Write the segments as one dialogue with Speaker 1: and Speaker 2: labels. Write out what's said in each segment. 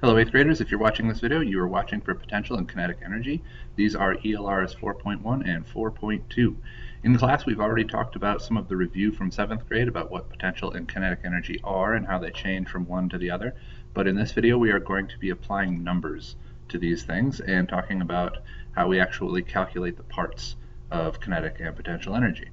Speaker 1: Hello 8th graders, if you're watching this video, you are watching for potential and kinetic energy. These are ELRs 4.1 and 4.2. In class, we've already talked about some of the review from 7th grade about what potential and kinetic energy are and how they change from one to the other. But in this video, we are going to be applying numbers to these things and talking about how we actually calculate the parts of kinetic and potential energy.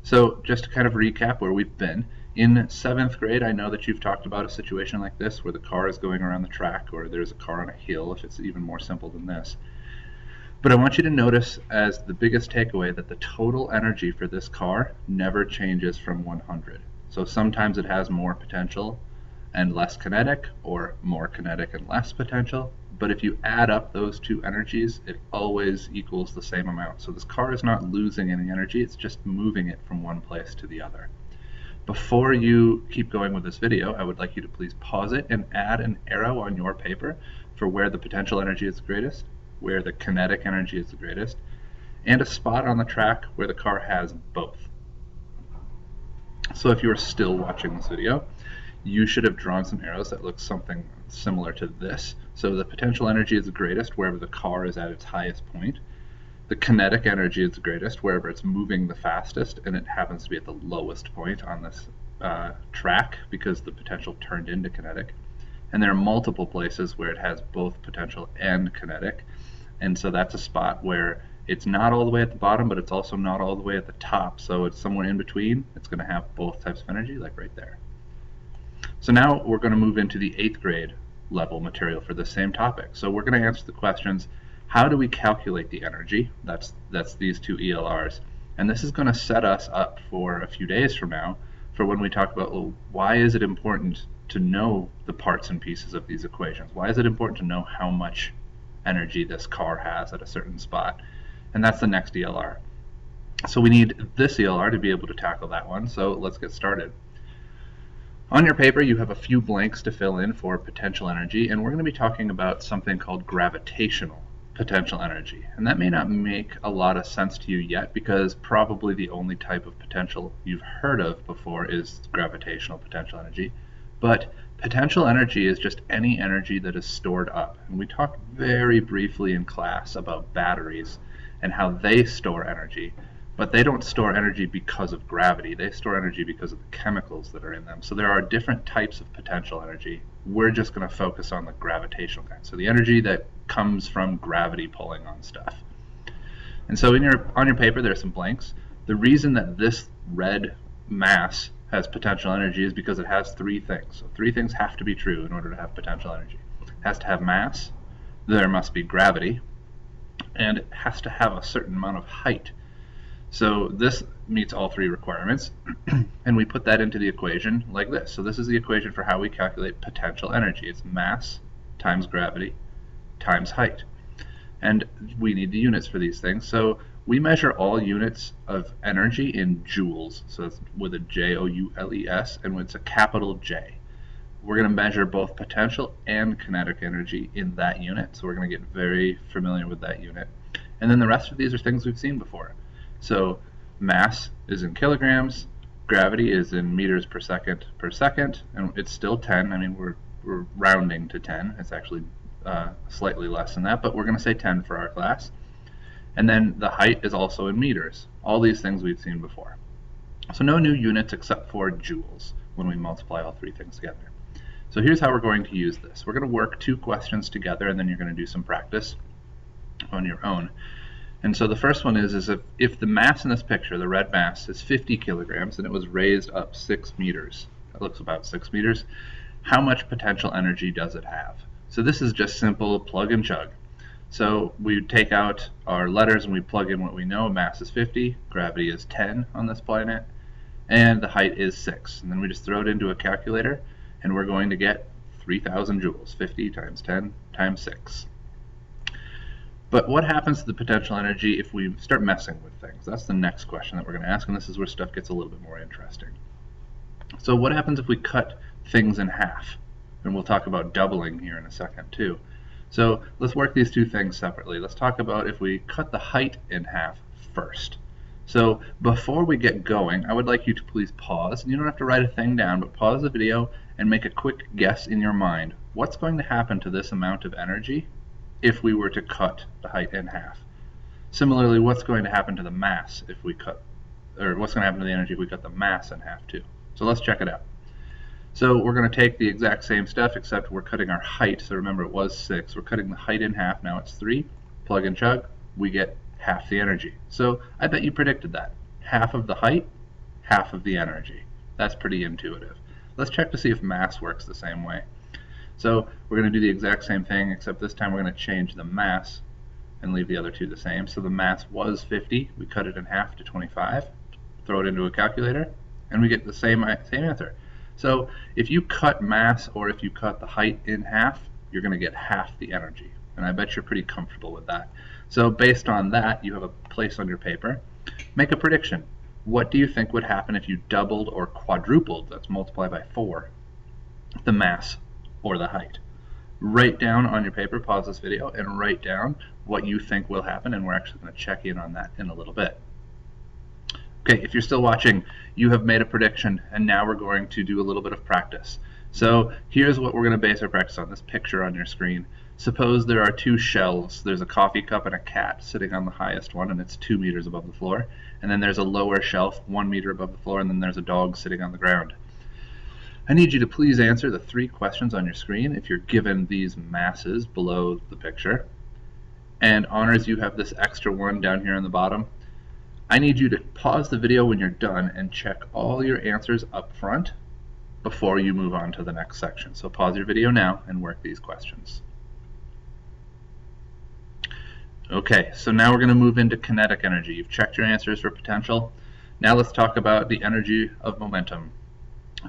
Speaker 1: So just to kind of recap where we've been, in 7th grade, I know that you've talked about a situation like this where the car is going around the track or there's a car on a hill, if it's even more simple than this. But I want you to notice as the biggest takeaway that the total energy for this car never changes from 100. So sometimes it has more potential and less kinetic, or more kinetic and less potential. But if you add up those two energies, it always equals the same amount. So this car is not losing any energy, it's just moving it from one place to the other. Before you keep going with this video, I would like you to please pause it and add an arrow on your paper for where the potential energy is the greatest, where the kinetic energy is the greatest, and a spot on the track where the car has both. So if you're still watching this video, you should have drawn some arrows that look something similar to this. So the potential energy is the greatest wherever the car is at its highest point. The kinetic energy is the greatest wherever it's moving the fastest, and it happens to be at the lowest point on this track because the potential turned into kinetic. And there are multiple places where it has both potential and kinetic, and so that's a spot where it's not all the way at the bottom, but it's also not all the way at the top, so it's somewhere in between. It's going to have both types of energy, like right there. So now we're going to move into the 8th grade level material for the same topic. So we're going to answer the questions: how do we calculate the energy? That's these two ELRs. And this is going to set us up for a few days from now for when we talk about, well, why is it important to know the parts and pieces of these equations? Why is it important to know how much energy this car has at a certain spot? And that's the next ELR. So we need this ELR to be able to tackle that one. So let's get started. On your paper, you have a few blanks to fill in for potential energy, and we're going to be talking about something called gravitational potential energy. And that may not make a lot of sense to you yet, because probably the only type of potential you've heard of before is gravitational potential energy. But potential energy is just any energy that is stored up. And we talked very briefly in class about batteries and how they store energy. But they don't store energy because of gravity. They store energy because of the chemicals that are in them. So there are different types of potential energy. We're just going to focus on the gravitational kind. So the energy that comes from gravity pulling on stuff. And so on your paper, there are some blanks. The reason that this red mass has potential energy is because it has three things. So three things have to be true in order to have potential energy. It has to have mass, there must be gravity, and it has to have a certain amount of height. So this meets all three requirements, and we put that into the equation like this. So this is the equation for how we calculate potential energy. It's mass times gravity times height. And we need the units for these things. So we measure all units of energy in joules. So it's with a J-O-U-L-E-S, and it's a capital J. We're going to measure both potential and kinetic energy in that unit. So we're going to get very familiar with that unit. And then the rest of these are things we've seen before. So mass is in kilograms, gravity is in meters per second, and it's still 10. I mean, we're rounding to 10. It's actually slightly less than that, but we're going to say 10 for our class. And then the height is also in meters. All these things we've seen before. So no new units except for joules when we multiply all three things together. So here's how we're going to use this. We're going to work two questions together, and then you're going to do some practice on your own. And so the first one is if the mass in this picture, the red mass, is 50 kilograms and it was raised up 6 meters, that looks about 6 meters, how much potential energy does it have? So this is just simple plug and chug. So we take out our letters and we plug in what we know. Mass is 50, gravity is 10 on this planet, and the height is 6. And then we just throw it into a calculator, and we're going to get 3,000 joules, 50 times 10 times 6. But what happens to the potential energy if we start messing with things? That's the next question that we're going to ask, and this is where stuff gets a little bit more interesting. So what happens if we cut things in half? And we'll talk about doubling here in a second too. So let's work these two things separately. Let's talk about if we cut the height in half first. So before we get going, I would like you to please pause, and you don't have to write a thing down, but pause the video and make a quick guess in your mind. what's going to happen to this amount of energy if we were to cut the height in half? Similarly, what's going to happen to the mass if we cut, or what's going to happen to the energy if we cut the mass in half too? So let's check it out. So we're going to take the exact same stuff, except we're cutting our height. So remember, it was 6. We're cutting the height in half. Now it's 3. Plug and chug. We get half the energy. So I bet you predicted that. Half of the height, half of the energy. That's pretty intuitive. Let's check to see if mass works the same way. So we're going to do the exact same thing, except this time we're going to change the mass and leave the other two the same. So the mass was 50. We cut it in half to 25. Throw it into a calculator, and we get the same answer. So if you cut mass or if you cut the height in half, you're going to get half the energy. And I bet you're pretty comfortable with that. So based on that, you have a place on your paper. Make a prediction. What do you think would happen if you doubled or quadrupled, that's multiplied by 4, the mass or the height? Write down on your paper, pause this video, and write down what you think will happen, and we're actually going to check in on that in a little bit. Okay, if you're still watching, you have made a prediction, and now we're going to do a little bit of practice. So here's what we're going to base our practice on, this picture on your screen. Suppose there are 2 shelves. There's a coffee cup and a cat sitting on the highest one, and it's 2 meters above the floor. And then there's a lower shelf, 1 meter above the floor, and then there's a dog sitting on the ground. I need you to please answer the 3 questions on your screen if you're given these masses below the picture. And honors, you have this extra one down here on the bottom. I need you to pause the video when you're done and check all your answers up front before you move on to the next section. So pause your video now and work these questions. Okay, so now we're going to move into kinetic energy. You've checked your answers for potential. Now let's talk about the energy of momentum.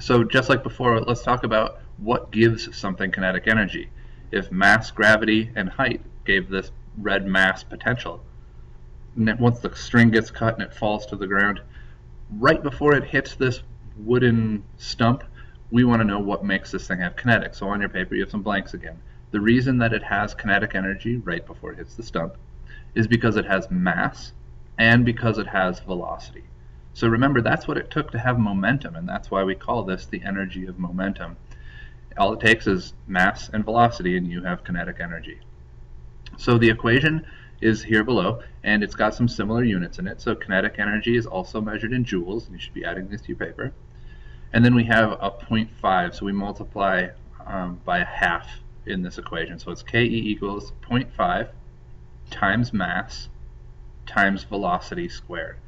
Speaker 1: So just like before, let's talk about what gives something kinetic energy. If mass, gravity, and height gave this red mass potential, once the string gets cut and it falls to the ground, right before it hits this wooden stump, we want to know what makes this thing have kinetic. So on your paper you have some blanks again. The reason that it has kinetic energy right before it hits the stump is because it has mass and because it has velocity. So remember, that's what it took to have momentum, and that's why we call this the energy of momentum. All it takes is mass and velocity, and you have kinetic energy. So the equation is here below, and it's got some similar units in it. So kinetic energy is also measured in joules, and you should be adding this to your paper. And then we have a 0.5, so we multiply by a half in this equation. So it's Ke equals 0.5 times mass times velocity squared.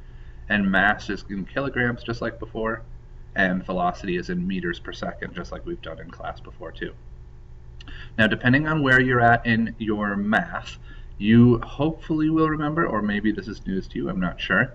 Speaker 1: And mass is in kilograms, just like before, and velocity is in meters per second, just like we've done in class before too. Now, depending on where you're at in your math, you hopefully will remember, or maybe this is news to you, I'm not sure.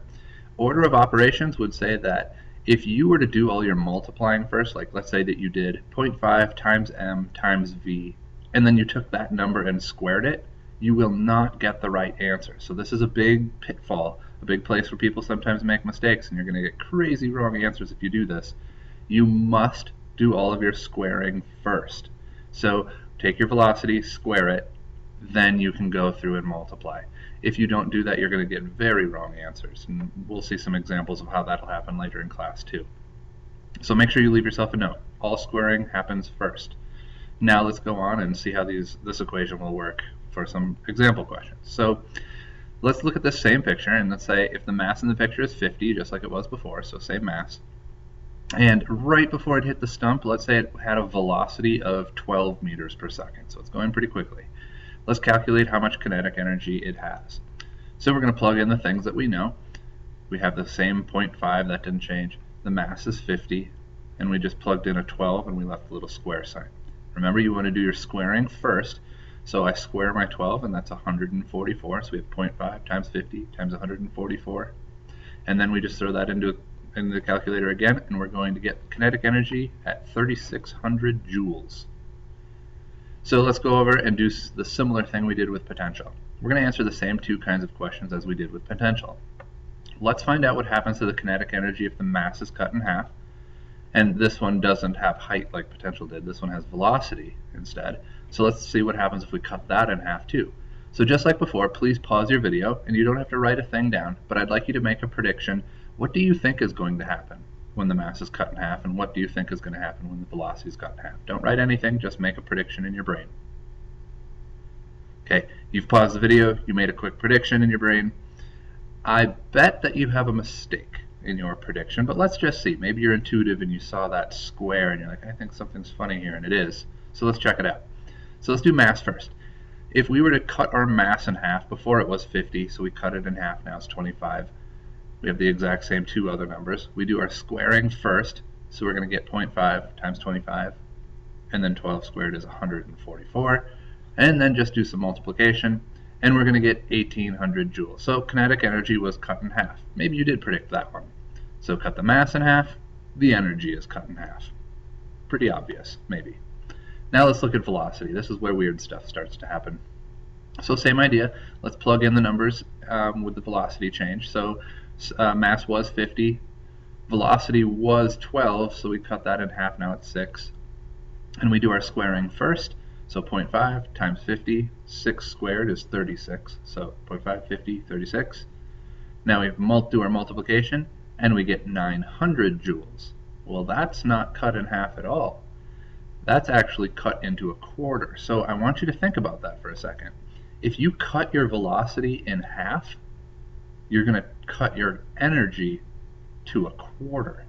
Speaker 1: Order of operations would say that if you were to do all your multiplying first, like let's say that you did 0.5 times m times v, and then you took that number and squared it, you will not get the right answer. So this is a big pitfall, a big place where people sometimes make mistakes, and you're going to get crazy wrong answers if you do this. You must do all of your squaring first. So take your velocity, square it, then you can go through and multiply. If you don't do that, you're going to get very wrong answers, and we'll see some examples of how that'll happen later in class too. So make sure you leave yourself a note. All squaring happens first. Now let's go on and see how this equation will work for some example questions. So let's look at this same picture, and let's say if the mass in the picture is 50, just like it was before, so same mass, and right before it hit the stump, let's say it had a velocity of 12 meters per second, so it's going pretty quickly. Let's calculate how much kinetic energy it has. So we're going to plug in the things that we know. We have the same 0.5, that didn't change. The mass is 50, and we just plugged in a 12 and we left a little square sign. Remember, you want to do your squaring first. So I square my 12, and that's 144. So we have 0.5 times 50 times 144. And then we just throw that into the calculator again, and we're going to get kinetic energy at 3,600 joules. So let's go over and do the similar thing we did with potential. We're going to answer the same 2 kinds of questions as we did with potential. Let's find out what happens to the kinetic energy if the mass is cut in half. And this one doesn't have height like potential did. This one has velocity instead. So let's see what happens if we cut that in half too. So just like before, please pause your video, and you don't have to write a thing down, but I'd like you to make a prediction. What do you think is going to happen? when the mass is cut in half, and what do you think is going to happen when the velocity is cut in half? Don't write anything, just make a prediction in your brain. Okay, you've paused the video, you made a quick prediction in your brain. I bet that you have a mistake in your prediction, but let's just see. Maybe you're intuitive and you saw that square and you're like, I think something's funny here, and it is. So let's check it out. So let's do mass first. If we were to cut our mass in half, before it was 50, so we cut it in half, now it's 25. We have the exact same two other numbers. We do our squaring first, so we're going to get 0.5 times 25, and then 12 squared is 144, and then just do some multiplication, and we're going to get 1800 joules. So kinetic energy was cut in half. Maybe you did predict that one. So cut the mass in half, the energy is cut in half. Pretty obvious, maybe. Now let's look at velocity. This is where weird stuff starts to happen. So same idea. Let's plug in the numbers with the velocity change. So mass was 50, velocity was 12, so we cut that in half, now it's 6. And we do our squaring first. So 0.5 times 50, 6 squared is 36. So 0.5, 50, 36. Now we do our multiplication, and we get 900 joules. Well, that's not cut in half at all. That's actually cut into a quarter. So I want you to think about that for a second. If you cut your velocity in half, you're going to cut your energy to a quarter.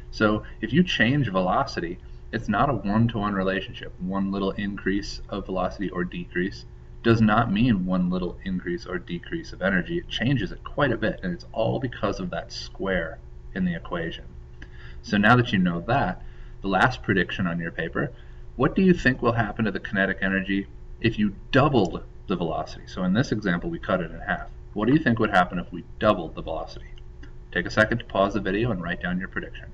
Speaker 1: So if you change velocity, it's not a one-to-one relationship. One little increase of velocity or decrease does not mean one little increase or decrease of energy. It changes it quite a bit, and it's all because of that square in the equation. So now that you know that, the last prediction on your paper, what do you think will happen to the kinetic energy if you doubled the velocity? So in this example, we cut it in half. What do you think would happen if we doubled the velocity? Take a second to pause the video and write down your prediction.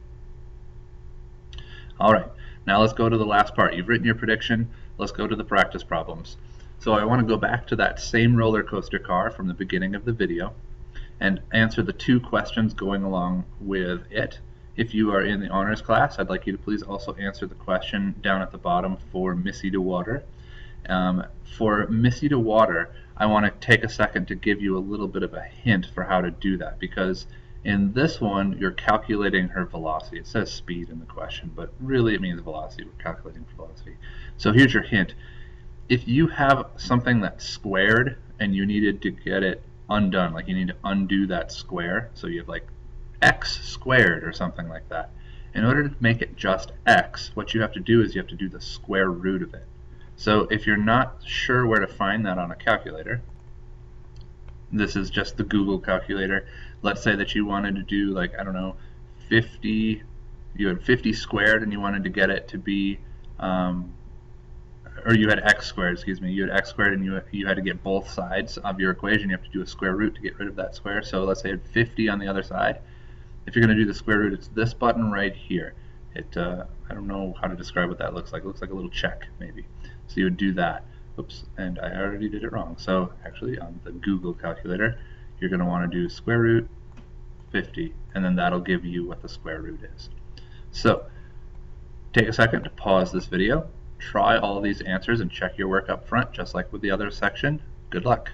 Speaker 1: All right, now let's go to the last part. You've written your prediction. Let's go to the practice problems. So I want to go back to that same roller coaster car from the beginning of the video and answer the two questions going along with it. If you are in the honors class, I'd like you to please also answer the question down at the bottom for Missy to Water. For Missy to Water, I want to take a second to give you a little bit of a hint for how to do that, because in this one, you're calculating her velocity. It says speed in the question, but really it means velocity. We're calculating velocity. So here's your hint. If you have something that's squared and you needed to get it undone, like you need to undo that square, so you have like x squared or something like that. In order to make it just x, what you have to do is you have to do the square root of it. So if you're not sure where to find that on a calculator, this is just the Google calculator. Let's say that you wanted to do, like, I don't know, 50, you had 50 squared and you wanted to get it to be, or you had x squared, excuse me, you had x squared and you had to get both sides of your equation. You have to do a square root to get rid of that square. So let's say you had 50 on the other side. If you're going to do the square root, it's this button right here. I don't know how to describe what that looks like. It looks like a little check, maybe. So you would do that. Oops, and I already did it wrong. So actually, on the Google calculator, you're going to want to do square root 50, and then that'll give you what the square root is. So take a second to pause this video. Try all these answers and check your work up front, just like with the other section. Good luck.